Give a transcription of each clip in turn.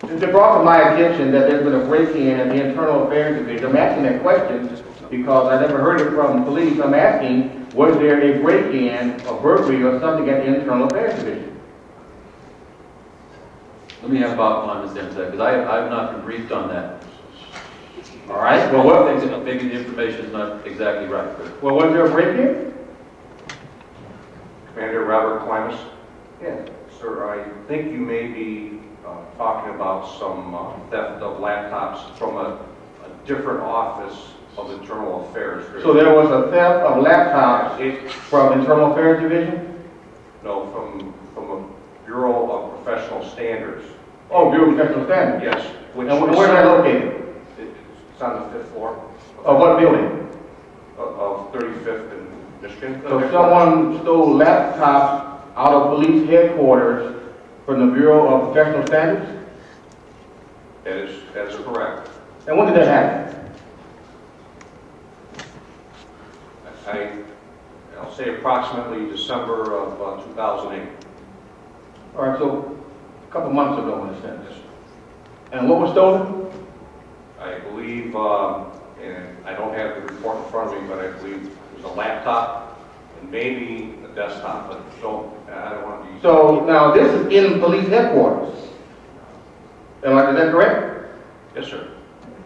It brought to my attention that there's been a break-in at the Internal Affairs Division. I'm asking that question because I never heard it from police. I'm asking, was there a break-in, a burglary, or something at the Internal Affairs Division? Let me have Bob Klein to answer that, because I have not been briefed on that. All right. Well, what? Maybe the information is not exactly right. But. Well, was there a break-in? Commander Robert Klimas? Yes. Sir, I think you may be talking about some theft of laptops from a different office of Internal Affairs. So there was a theft of laptops from Internal Affairs Division? No, from a Bureau of Professional Standards. Oh, Bureau of Professional Standards? Yes. And where is that located? It's on the 5th floor. Of what building? Of 35th in Michigan. So someone stole laptops out of police headquarters from the Bureau of Professional Standards? That is correct. And when did that happen? I'll say approximately December of 2008. All right, so a couple months ago in a sense. And what was stolen? I believe, and I don't have the report in front of me, but I believe it was a laptop and maybe a desktop, but I don't want to be... So now this is in police headquarters. Is that correct? Yes, sir.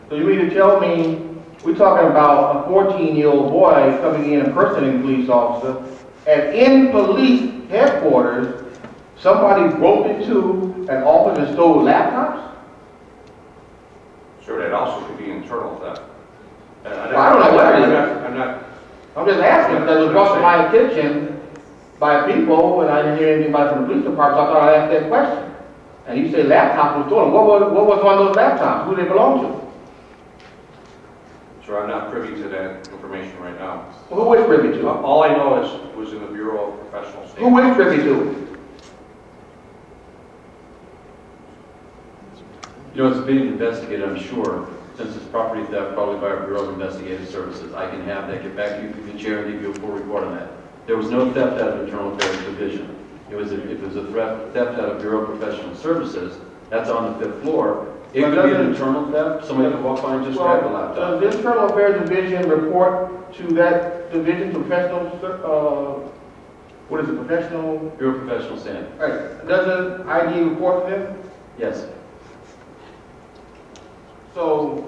So you mean to tell me we're talking about a 14-year-old boy coming in impersonating a police officer, and in police headquarters, somebody broke into an office and stole laptops? Sure, that also could be internal theft. I don't know what it is. I'm just asking because it was brought to my attention by people, and I didn't hear anything about it from the police department, so I thought I'd ask that question. And you say laptop was stolen. What was one of those laptops? Who did they belong to? Sure, I'm not privy to that information right now. Well, who is privy to it? All I know is it was in the Bureau of Professional Standards. Who is privy to it? You know, it's being investigated, I'm sure, since it's property theft, probably by our Bureau of Investigative Services. I can have that, get back to you through the chair and give you a full report on that. There was no theft out of Internal Affairs Division. It was a theft out of Bureau of Professional Services. That's on the 5th floor. It could be an internal theft. Somebody could walk by and just grab the laptop. Does the Internal Affairs Division report to that division, professional, what is it, professional? Bureau of Professional Standards. Right. Doesn't ID report to them? Yes. So,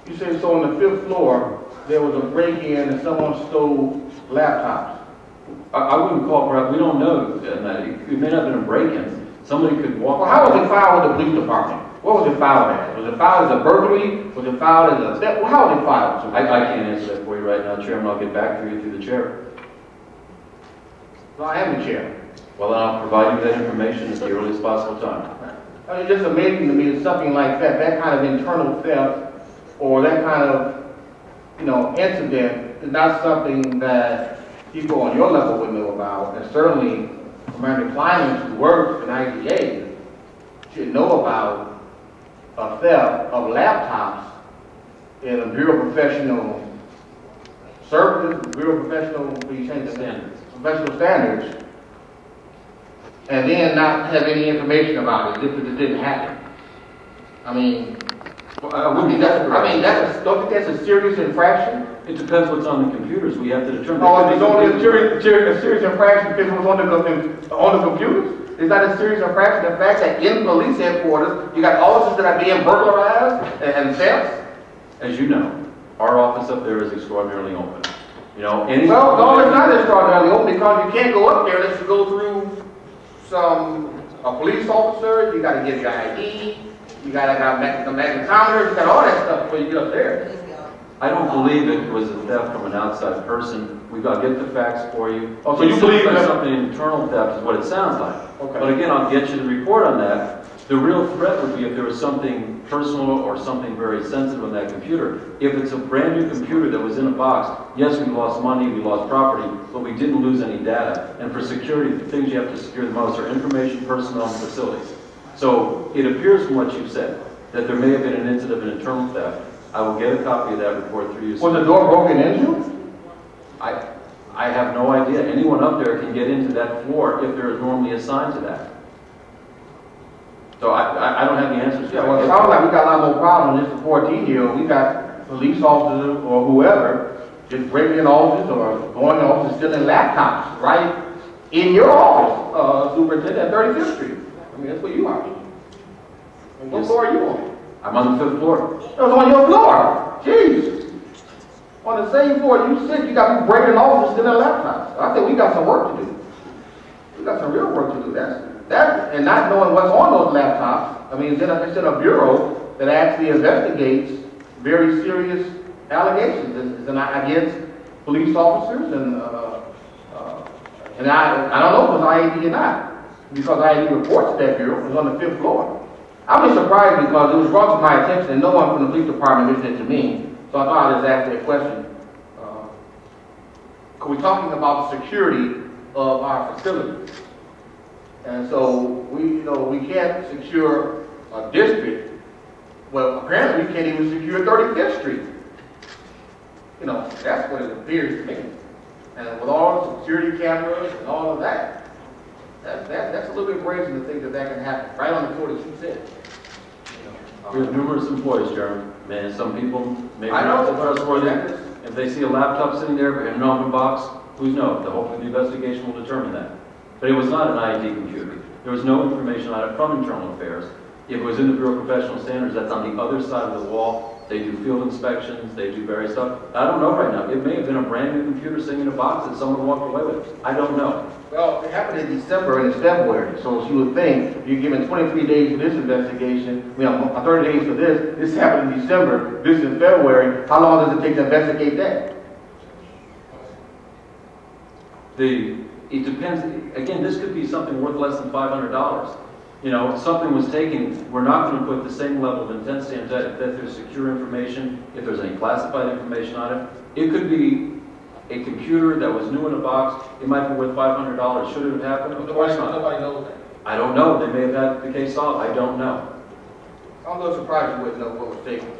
you say so on the 5th floor, there was a break-in and someone stole laptops. I wouldn't call it, we don't know. It may not have been a break-in. Somebody could walk. Well, how was it filed with the police department? What was it filed as? Was it filed as a burglary? Was it filed as a theft? Well, how was it filed? I can't answer that for you right now, Chairman. I'll get back to you through the chair. Well, I am the chair. Well, then I'll provide you that information at the earliest possible time. I mean, it's just amazing to me that something like that kind of internal theft or that kind of, incident is not something that people on your level would know about. And certainly, Commander Klimas, who works in IDA, should know about a theft of laptops in a Bureau of Professional Services, Bureau of Professional Standards, and then not have any information about it, if it didn't happen. I mean, don't you think that's a serious infraction? It depends what's on the computers. We have to determine. Oh, it's only a serious infraction because what's on the computers? Is that a serious infraction? The fact that in police headquarters, you got offices that are being burglarized and thefts? As you know, our office up there is extraordinarily open. No, it's not extraordinarily open because you can't go up there unless you go through a police officer. You got to get your ID. You got to have the magnetometer. You got all that stuff before you get up there. I don't believe it was a theft from an outside person. I'll get the facts for you. Oh, so you believe that something internal theft is what it sounds like. Okay. But again, I'll get you the report on that. The real threat would be if there was something personal or something very sensitive on that computer. If it's a brand new computer that was in a box, yes, we lost money, we lost property, but we didn't lose any data. And for security, the things you have to secure the most are information, personnel, and facilities. So it appears from what you've said that there may have been an incident of an internal theft. I will get a copy of that report through you. Was the door broken into? I have no idea. Anyone up there can get into that floor if they're normally assigned to that. So I don't have the answers. Yeah, well, it sounds like we got a lot more problems than just a 14-year-old. We got police officers or whoever just breaking in offices or going to offices stealing laptops right in your office, Superintendent, at 35th Street. I mean, that's where you are. And what floor are you on? I'm on the 5th floor. That was on your floor. Jeez. On the same floor you sit, you got people breaking in offices stealing laptops. I think we got some work to do. We got some real work to do. That and not knowing what's on those laptops. I mean, it's in a bureau that actually investigates very serious allegations. It's against police officers and I don't know if it was IAD or not, because IAD reports to that bureau. It was on the 5th floor. I was surprised because it was brought to my attention and no one from the police department mentioned it to me. So I thought I'd just ask you a question. We're talking about the security of our facilities. And so we can't secure a district. Well, apparently we can't even secure 35th Street. That's what it appears to me. And with all the security cameras and all of that, that's a little bit brazen to think that can happen right on the floor that you said. We have numerous employees, Chairman. Man, some people maybe I know, not so trustworthy. If they see a laptop sitting there in an open box, who knows? Hopefully the investigation will determine that. But it was not an IAD computer. There was no information on it from Internal Affairs. If it was in the Bureau of Professional Standards, that's on the other side of the wall. They do field inspections, they do various stuff. I don't know right now. It may have been a brand new computer sitting in a box that someone walked away with. I don't know. Well, it happened in December and it's February, so you would think if you're given 23 days for this investigation, 30 days for this happened in December, this in February, how long does it take to investigate that? It depends. Again, this could be something worth less than $500. If something was taken, we're not going to put the same level of intensity into that if there's secure information, if there's any classified information on it. It could be a computer that was new in a box. It might be worth $500. Should it have happened? Of course not. Nobody knows that. I don't know. They may have had the case solved. I don't know. I'm a little surprised you wouldn't know what was taken.